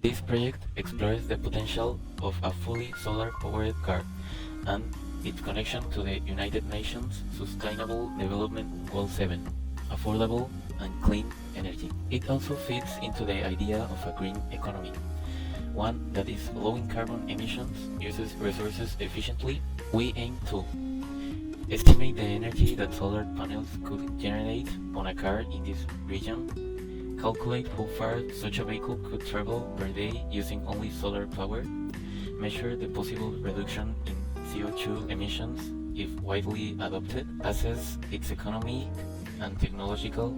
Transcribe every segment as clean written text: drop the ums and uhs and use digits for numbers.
This project explores the potential of a fully solar-powered car and its connection to the United Nations Sustainable Development Goal 7, affordable and clean energy. It also fits into the idea of a green economy, one that is low in carbon emissions, uses resources efficiently. We aim to estimate the energy that solar panels could generate on a car in this region, calculate how far such a vehicle could travel per day using only solar power, measure the possible reduction in CO2 emissions if widely adopted, assess its economic and technological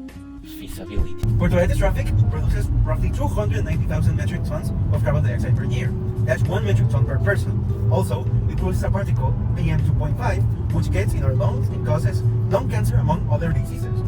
feasibility. Puerto Vallarta's traffic produces roughly 290,000 metric tons of carbon dioxide per year. That's 1 metric ton per person. Also, it produces a particle, PM2.5, which gets in our lungs and causes lung cancer among other diseases.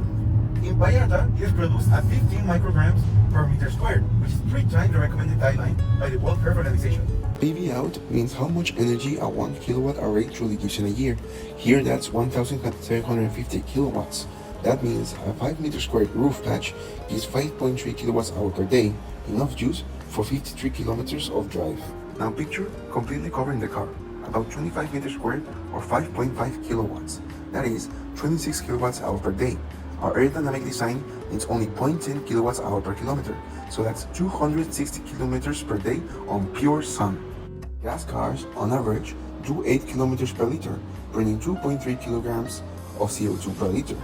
In Vallarta, it is produced at 15 micrograms per meter squared, which is 3 times the recommended guideline by the World Health Organization. PV out means how much energy a 1 kilowatt array truly gives in a year. Here that's 1,750 kilowatts. That means a 5 meter squared roof patch gives 5.3 kilowatts hour per day, enough juice for 53 kilometers of drive. Now picture completely covering the car, about 25 meters squared or 5.5 kilowatts. That is 26 kilowatts hour per day. Our aerodynamic design needs only 0.10 kilowatts hour per kilometer, so that's 260 kilometers per day on pure sun. Gas cars, on average, do 8 kilometers per liter, burning 2.3 kilograms of CO2 per liter.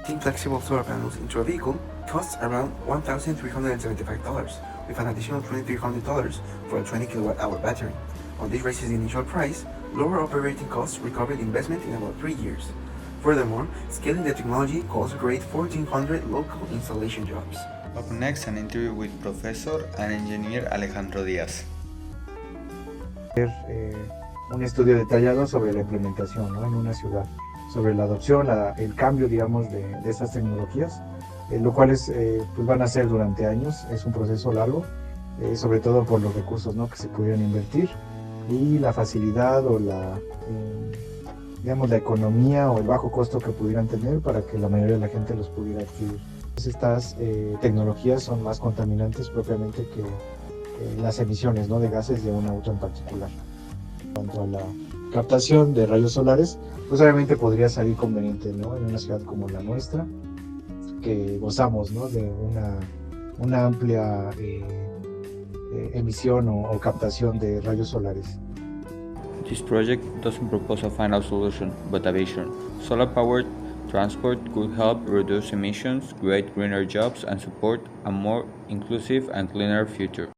Putting flexible solar panels into a vehicle costs around $1,375, with an additional $2,300 for a 20 kilowatt hour battery. While this raises the initial price, lower operating costs recover the investment in about 3 years. Furthermore, scaling the technology could also create 1,400 local installation jobs. Up next, an interview with Professor and Engineer Alejandro Díaz. Un estudio detallado sobre la implementación, ¿no?, en una ciudad, sobre la adopción, el cambio, digamos, de estas tecnologías, lo cual pues van a ser durante años. Es un proceso largo, sobre todo por los recursos, ¿no?, que se pudieran invertir y la facilidad o digamos, la economía o el bajo costo que pudieran tener para que la mayoría de la gente los pudiera adquirir. Estas tecnologías son más contaminantes propiamente que las emisiones, ¿no?, de gases de un auto en particular. En cuanto a la captación de rayos solares, pues obviamente podría salir conveniente, ¿no?, en una ciudad como la nuestra, que gozamos, ¿no?, de una amplia emisión o captación de rayos solares. This project doesn't propose a final solution, but a vision. Solar-powered transport could help reduce emissions, create greener jobs, and support a more inclusive and cleaner future.